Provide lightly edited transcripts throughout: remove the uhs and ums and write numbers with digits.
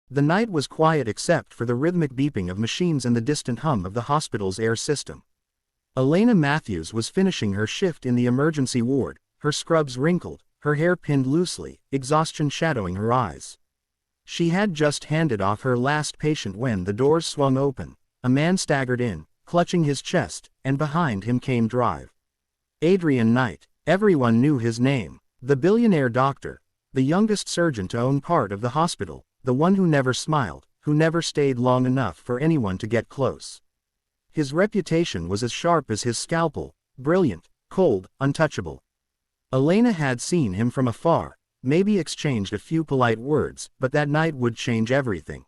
The night was quiet except for the rhythmic beeping of machines and the distant hum of the hospital's air system. Elena Matthews was finishing her shift in the emergency ward, her scrubs wrinkled, her hair pinned loosely, exhaustion shadowing her eyes. She had just handed off her last patient when the doors swung open. A man staggered in, clutching his chest, and behind him came Drive. Adrian Knight. Everyone knew his name. The billionaire doctor. The youngest surgeon to own part of the hospital. The one who never smiled, who never stayed long enough for anyone to get close. His reputation was as sharp as his scalpel, brilliant, cold, untouchable. Elena had seen him from afar, maybe exchanged a few polite words, but that night would change everything.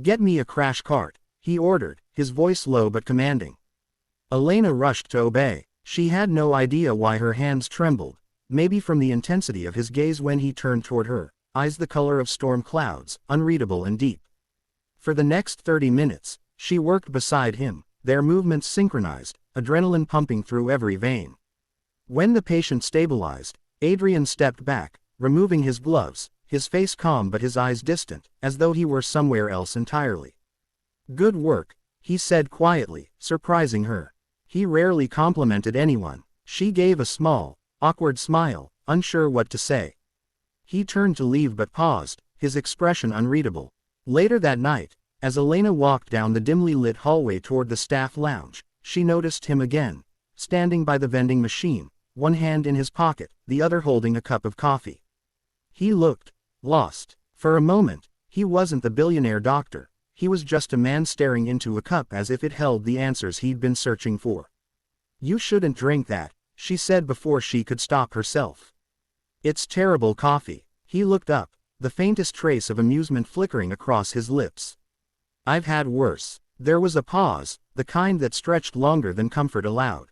"Get me a crash cart," he ordered, his voice low but commanding. Elena rushed to obey. She had no idea why her hands trembled, maybe from the intensity of his gaze when he turned toward her, eyes the color of storm clouds, unreadable and deep. For the next 30 minutes, she worked beside him, their movements synchronized, adrenaline pumping through every vein. When the patient stabilized, Adrian stepped back, removing his gloves, his face calm but his eyes distant, as though he were somewhere else entirely. "Good work," he said quietly, surprising her. He rarely complimented anyone. She gave a small, awkward smile, unsure what to say. He turned to leave but paused, his expression unreadable. Later that night, as Elena walked down the dimly lit hallway toward the staff lounge, she noticed him again, standing by the vending machine, one hand in his pocket, the other holding a cup of coffee. He looked lost. For a moment, he wasn't the billionaire doctor. He was just a man staring into a cup as if it held the answers he'd been searching for. "You shouldn't drink that," she said before she could stop herself. "It's terrible coffee." He looked up, the faintest trace of amusement flickering across his lips. "I've had worse." There was a pause, the kind that stretched longer than comfort allowed.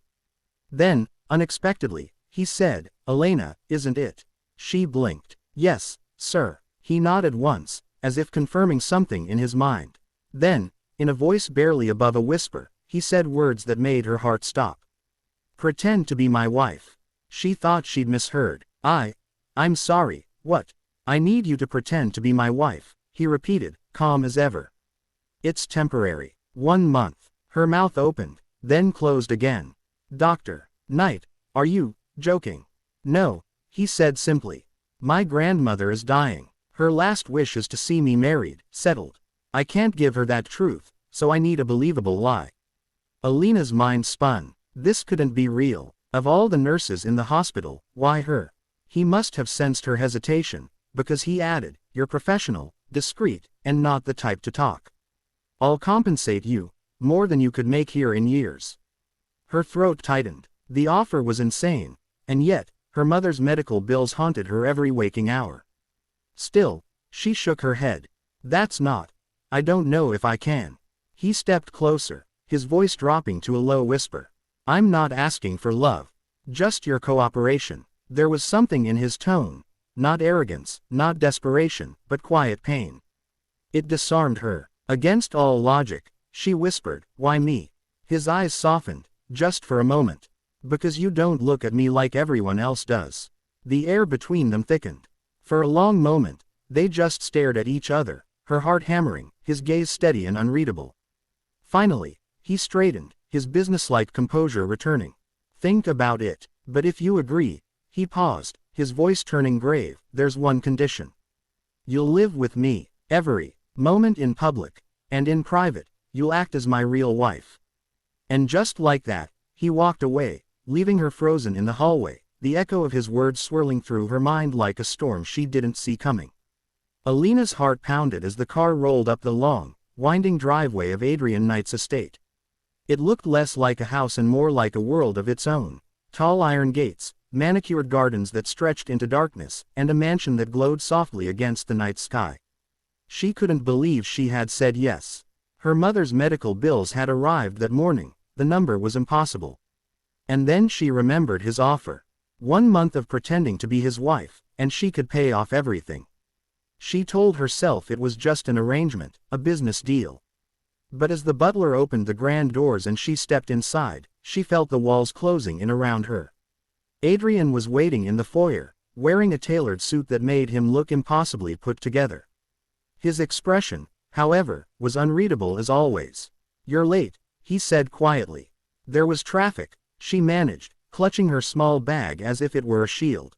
Then, unexpectedly, he said, "Elena, isn't it?" She blinked. "Yes, sir." He nodded once, as if confirming something in his mind. Then, in a voice barely above a whisper, he said words that made her heart stop. "Pretend to be my wife." She thought she'd misheard. I'm sorry, what?" "I need you to pretend to be my wife," he repeated, calm as ever. "It's temporary. 1 month." Her mouth opened, then closed again. "Dr. Knight, are you joking?" "No," he said simply. "My grandmother is dying. Her last wish is to see me married, settled. I can't give her that truth, so I need a believable lie." Elena's mind spun. This couldn't be real. Of all the nurses in the hospital, why her? He must have sensed her hesitation, because he added, "You're professional, discreet, and not the type to talk. I'll compensate you, more than you could make here in years." Her throat tightened. The offer was insane, and yet, her mother's medical bills haunted her every waking hour. Still, she shook her head. "That's not. I don't know if I can." He stepped closer, his voice dropping to a low whisper. "I'm not asking for love. Just your cooperation." There was something in his tone. Not arrogance, not desperation, but quiet pain. It disarmed her. Against all logic, she whispered, "Why me?" His eyes softened, just for a moment. "Because you don't look at me like everyone else does." The air between them thickened. For a long moment, they just stared at each other, her heart hammering, his gaze steady and unreadable. Finally, he straightened, his businesslike composure returning. "Think about it. But if you agree," he paused, his voice turning grave, "there's one condition. You'll live with me, every moment in public, and in private, you'll act as my real wife." And just like that, he walked away, leaving her frozen in the hallway, the echo of his words swirling through her mind like a storm she didn't see coming. Elena's heart pounded as the car rolled up the long, winding driveway of Adrian Knight's estate. It looked less like a house and more like a world of its own. Tall iron gates, manicured gardens that stretched into darkness, and a mansion that glowed softly against the night sky. She couldn't believe she had said yes. Her mother's medical bills had arrived that morning, the number was impossible. And then she remembered his offer. 1 month of pretending to be his wife, and she could pay off everything. She told herself it was just an arrangement, a business deal. But as the butler opened the grand doors and she stepped inside, she felt the walls closing in around her. Adrian was waiting in the foyer, wearing a tailored suit that made him look impossibly put together. His expression, however, was unreadable as always. "You're late," he said quietly. "There was traffic," she managed, clutching her small bag as if it were a shield.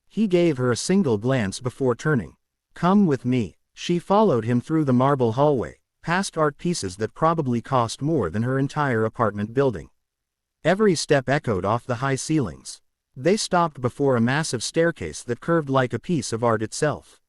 He gave her a single glance before turning. "Come with me." She followed him through the marble hallway, past art pieces that probably cost more than her entire apartment building. Every step echoed off the high ceilings. They stopped before a massive staircase that curved like a piece of art itself.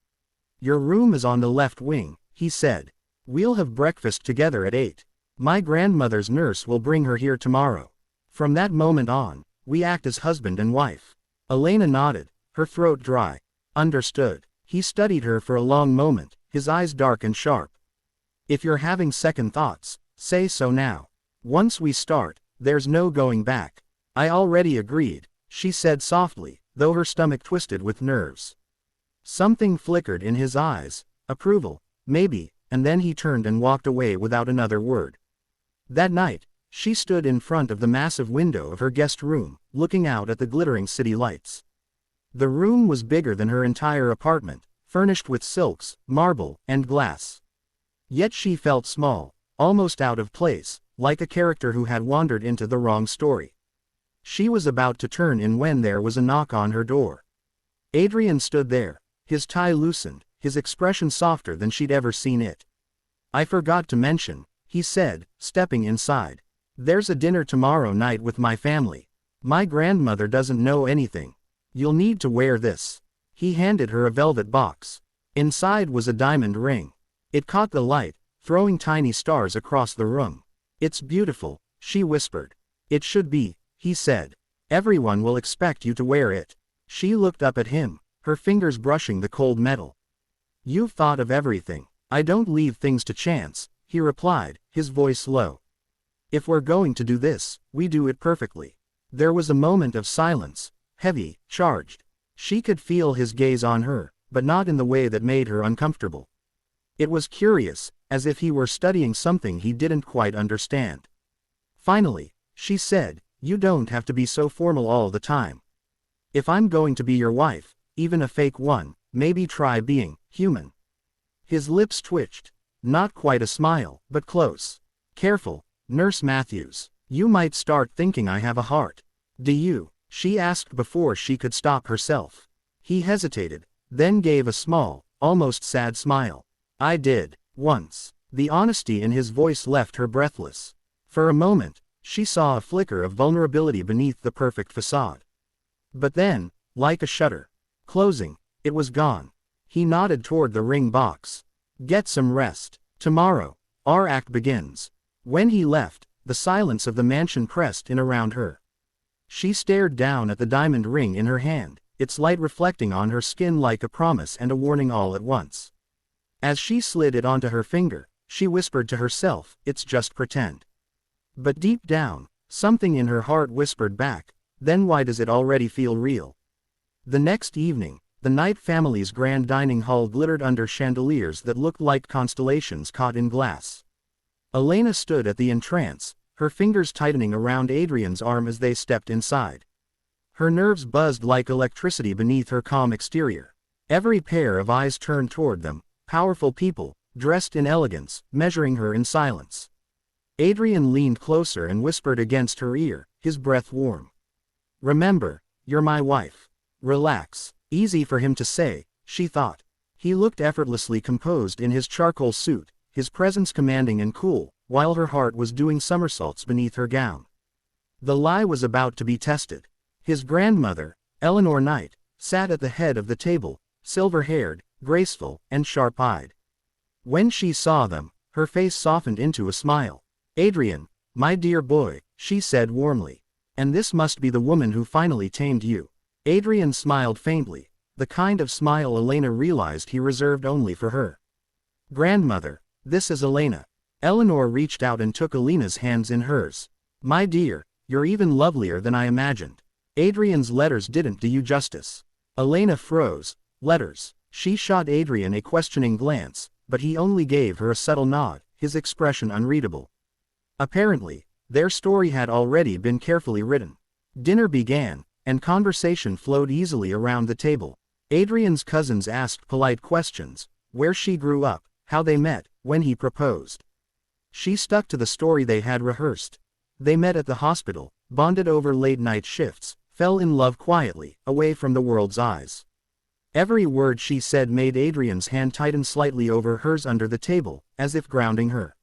"Your room is on the left wing," he said. "We'll have breakfast together at 8. My grandmother's nurse will bring her here tomorrow. From that moment on, we act as husband and wife." Elena nodded, her throat dry. "Understood." He studied her for a long moment, his eyes dark and sharp. "If you're having second thoughts, say so now. Once we start, there's no going back." "I already agreed," she said softly, though her stomach twisted with nerves. Something flickered in his eyes, approval, maybe, and then he turned and walked away without another word. That night, she stood in front of the massive window of her guest room, looking out at the glittering city lights. The room was bigger than her entire apartment, furnished with silks, marble, and glass. Yet she felt small, almost out of place, like a character who had wandered into the wrong story. She was about to turn in when there was a knock on her door. Adrian stood there, his tie loosened, his expression softer than she'd ever seen it. "I forgot to mention," he said, stepping inside. "There's a dinner tomorrow night with my family. My grandmother doesn't know anything. You'll need to wear this." He handed her a velvet box. Inside was a diamond ring. It caught the light, throwing tiny stars across the room. "It's beautiful," she whispered. "It should be," he said. "Everyone will expect you to wear it." She looked up at him, her fingers brushing the cold metal. "You've thought of everything." "I don't leave things to chance," he replied, his voice low. "If we're going to do this, we do it perfectly." There was a moment of silence, heavy, charged. She could feel his gaze on her, but not in the way that made her uncomfortable. It was curious, as if he were studying something he didn't quite understand. Finally, she said, "You don't have to be so formal all the time. If I'm going to be your wife, even a fake one, maybe try being human." His lips twitched. Not quite a smile, but close. "Careful, Nurse Matthews. You might start thinking I have a heart." "Do you?" she asked before she could stop herself. He hesitated, then gave a small, almost sad smile. "I did, once." The honesty in his voice left her breathless. For a moment, she saw a flicker of vulnerability beneath the perfect facade. But then, like a shutter closing, it was gone. He nodded toward the ring box. "Get some rest. Tomorrow, our act begins." When he left, the silence of the mansion pressed in around her. She stared down at the diamond ring in her hand, its light reflecting on her skin like a promise and a warning all at once. As she slid it onto her finger, she whispered to herself, "It's just pretend." But deep down, something in her heart whispered back, "Then why does it already feel real?" The next evening, the Knight family's grand dining hall glittered under chandeliers that looked like constellations caught in glass. Elena stood at the entrance, her fingers tightening around Adrian's arm as they stepped inside. Her nerves buzzed like electricity beneath her calm exterior. Every pair of eyes turned toward them, powerful people, dressed in elegance, measuring her in silence. Adrian leaned closer and whispered against her ear, his breath warm. "Remember, you're my wife." Relax. Easy for him to say, she thought. He looked effortlessly composed in his charcoal suit, his presence commanding and cool, while her heart was doing somersaults beneath her gown. The lie was about to be tested. His grandmother, Eleanor Knight, sat at the head of the table, silver-haired, graceful, and sharp-eyed. When she saw them, her face softened into a smile. "Adrian, my dear boy," she said warmly. "And this must be the woman who finally tamed you." Adrian smiled faintly, the kind of smile Elena realized he reserved only for her. "Grandmother, this is Elena." Eleanor reached out and took Elena's hands in hers. "My dear, you're even lovelier than I imagined. Adrian's letters didn't do you justice." Elena froze. "Letters?" She shot Adrian a questioning glance, but he only gave her a subtle nod, his expression unreadable. Apparently, their story had already been carefully written. Dinner began, and conversation flowed easily around the table. Adrian's cousins asked polite questions, where she grew up, how they met, when he proposed. She stuck to the story they had rehearsed. They met at the hospital, bonded over late-night shifts, fell in love quietly, away from the world's eyes. Every word she said made Adrian's hand tighten slightly over hers under the table, as if grounding her.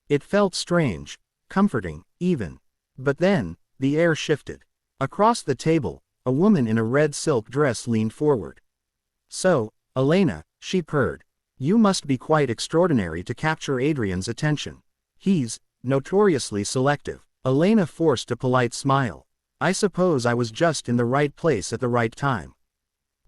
It felt strange, comforting, even. But then, the air shifted. Across the table, a woman in a red silk dress leaned forward. "So, Elena," she purred. "You must be quite extraordinary to capture Adrian's attention. He's notoriously selective." Elena forced a polite smile. "I suppose I was just in the right place at the right time."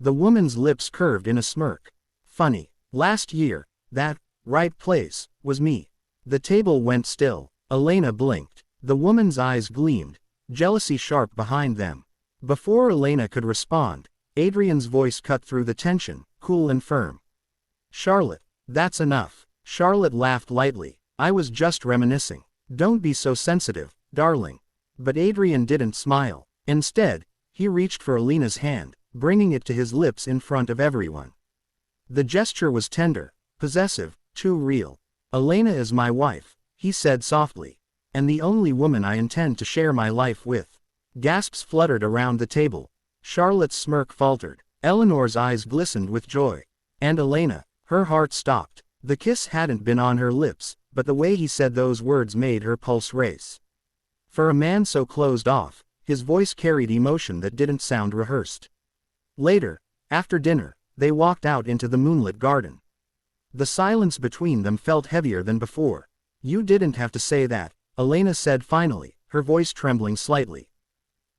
The woman's lips curved in a smirk. "Funny. Last year, that right place was me." The table went still. Elena blinked. The woman's eyes gleamed, jealousy sharp behind them. Before Elena could respond, Adrian's voice cut through the tension, cool and firm. "Charlotte, that's enough." Charlotte laughed lightly. "I was just reminiscing. Don't be so sensitive, darling." But Adrian didn't smile. Instead, he reached for Elena's hand, bringing it to his lips in front of everyone. The gesture was tender, possessive, too real. "Elena is my wife," he said softly. "And the only woman I intend to share my life with." Gasps fluttered around the table. Charlotte's smirk faltered. Eleanor's eyes glistened with joy. And Elena, her heart stopped. The kiss hadn't been on her lips, but the way he said those words made her pulse race. For a man so closed off, his voice carried emotion that didn't sound rehearsed. Later, after dinner, they walked out into the moonlit garden. The silence between them felt heavier than before. "You didn't have to say that," Elena said finally, her voice trembling slightly.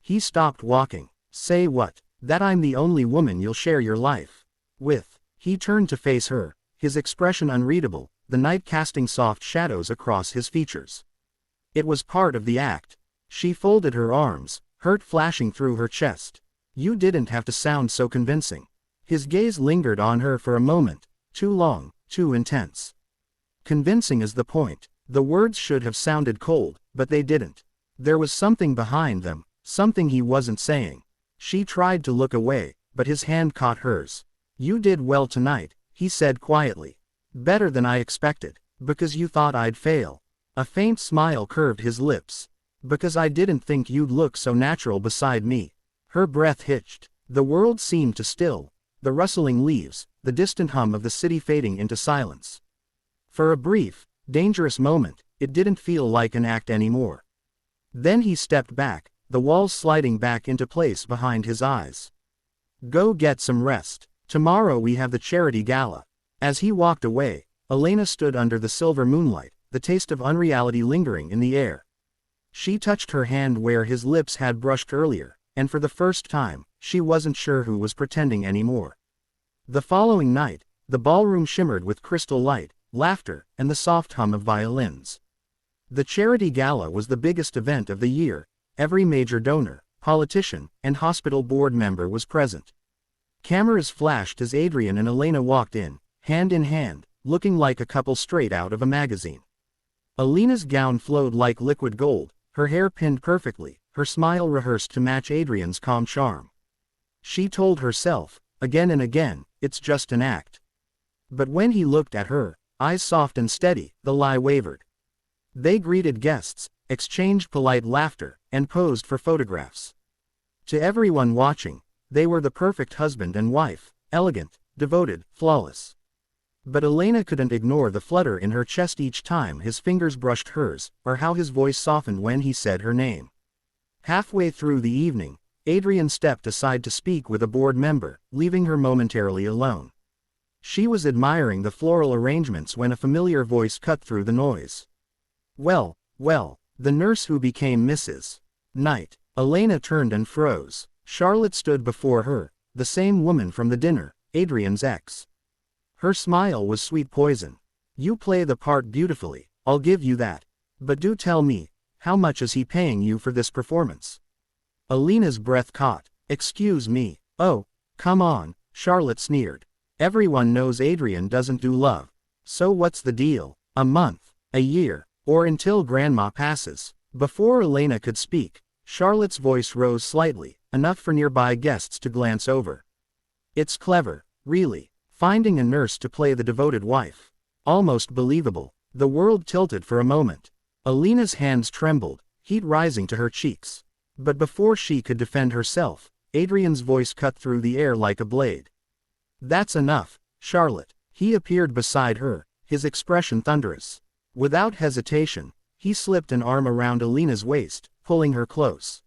He stopped walking. "Say what?" "That I'm the only woman you'll share your life with." He turned to face her, his expression unreadable, the night casting soft shadows across his features. It was part of the act. She folded her arms, hurt flashing through her chest. "You didn't have to sound so convincing." His gaze lingered on her for a moment, too long, too intense. "Convincing is the point." The words should have sounded cold, but they didn't. There was something behind them, something he wasn't saying. She tried to look away, but his hand caught hers. "You did well tonight," he said quietly. "Better than I expected." "Because you thought I'd fail." A faint smile curved his lips. "Because I didn't think you'd look so natural beside me." Her breath hitched. The world seemed to still. The rustling leaves, the distant hum of the city fading into silence. For a brief, dangerous moment, it didn't feel like an act anymore. Then he stepped back, the walls sliding back into place behind his eyes. "Go get some rest. Tomorrow we have the charity gala." As he walked away, Elena stood under the silver moonlight, the taste of unreality lingering in the air. She touched her hand where his lips had brushed earlier, and for the first time, she wasn't sure who was pretending anymore. The following night, the ballroom shimmered with crystal light, laughter, and the soft hum of violins. The charity gala was the biggest event of the year. Every major donor, politician, and hospital board member was present. Cameras flashed as Adrian and Elena walked in, hand in hand, looking like a couple straight out of a magazine. Elena's gown flowed like liquid gold, her hair pinned perfectly, her smile rehearsed to match Adrian's calm charm. She told herself, again and again, it's just an act. But when he looked at her, eyes soft and steady, the lie wavered. They greeted guests, exchanged polite laughter, and posed for photographs. To everyone watching, they were the perfect husband and wife, elegant, devoted, flawless. But Elena couldn't ignore the flutter in her chest each time his fingers brushed hers, or how his voice softened when he said her name. Halfway through the evening, Adrian stepped aside to speak with a board member, leaving her momentarily alone. She was admiring the floral arrangements when a familiar voice cut through the noise. "Well, well, the nurse who became Mrs. Knight." Elena turned and froze. Charlotte stood before her, the same woman from the dinner, Adrian's ex. Her smile was sweet poison. "You play the part beautifully, I'll give you that. But do tell me, how much is he paying you for this performance?" Elena's breath caught. "Excuse me." "Oh, come on," Charlotte sneered. "Everyone knows Adrian doesn't do love. So what's the deal? A month, a year, or until grandma passes?" Before Elena could speak, Charlotte's voice rose slightly, enough for nearby guests to glance over. "It's clever, really. finding a nurse to play the devoted wife. Almost believable. The world tilted for a moment. Alina's hands trembled, heat rising to her cheeks. But before she could defend herself, Adrian's voice cut through the air like a blade. "That's enough, Charlotte." He appeared beside her, his expression thunderous. Without hesitation, he slipped an arm around Alina's waist, pulling her close.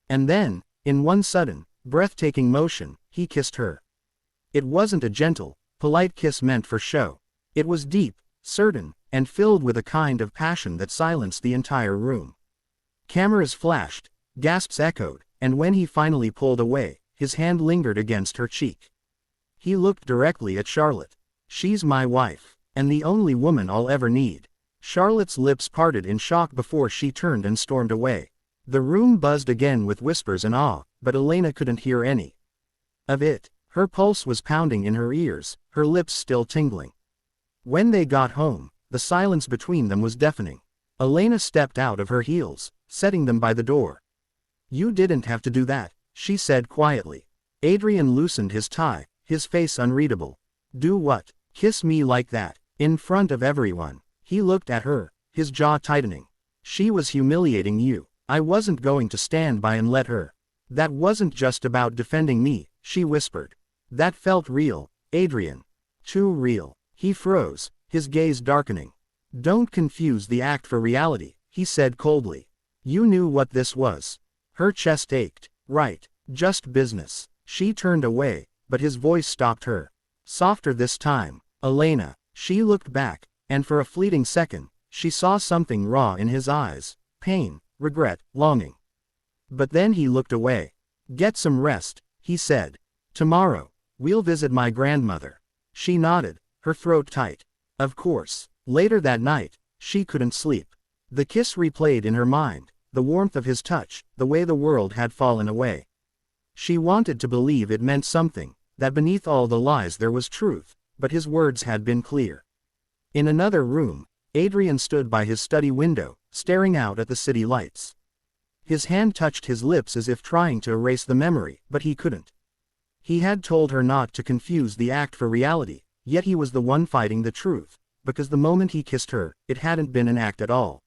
And then, in one sudden, breathtaking motion, he kissed her. It wasn't a gentle, polite kiss meant for show. It was deep, certain, and filled with a kind of passion that silenced the entire room. Cameras flashed, gasps echoed, and when he finally pulled away, his hand lingered against her cheek. He looked directly at Charlotte. "She's my wife, and the only woman I'll ever need." Charlotte's lips parted in shock before she turned and stormed away. The room buzzed again with whispers and awe, but Elena couldn't hear any of it. Her pulse was pounding in her ears, her lips still tingling. When they got home, the silence between them was deafening. Elena stepped out of her heels, setting them by the door. "You didn't have to do that," she said quietly. Adrian loosened his tie, his face unreadable. "Do what? Kiss me like that, in front of everyone?" He looked at her, his jaw tightening. "She was humiliating you. I wasn't going to stand by and let her." "That wasn't just about defending me," she whispered. "That felt real, Adrian. Too real." He froze, his gaze darkening. "Don't confuse the act for reality," he said coldly. "You knew what this was." Her chest ached. "Right, just business." She turned away, but his voice stopped her. Softer this time. "Elena." She looked back, and for a fleeting second, she saw something raw in his eyes. Pain, regret, longing. But then he looked away. "Get some rest," he said. "Tomorrow, we'll visit my grandmother." She nodded, her throat tight. Of course. Later that night, she couldn't sleep. The kiss replayed in her mind, the warmth of his touch, the way the world had fallen away. She wanted to believe it meant something, that beneath all the lies there was truth, but his words had been clear. In another room, Adrian stood by his study window, staring out at the city lights. His hand touched his lips as if trying to erase the memory, but he couldn't. He had told her not to confuse the act for reality, yet he was the one fighting the truth, because the moment he kissed her, it hadn't been an act at all.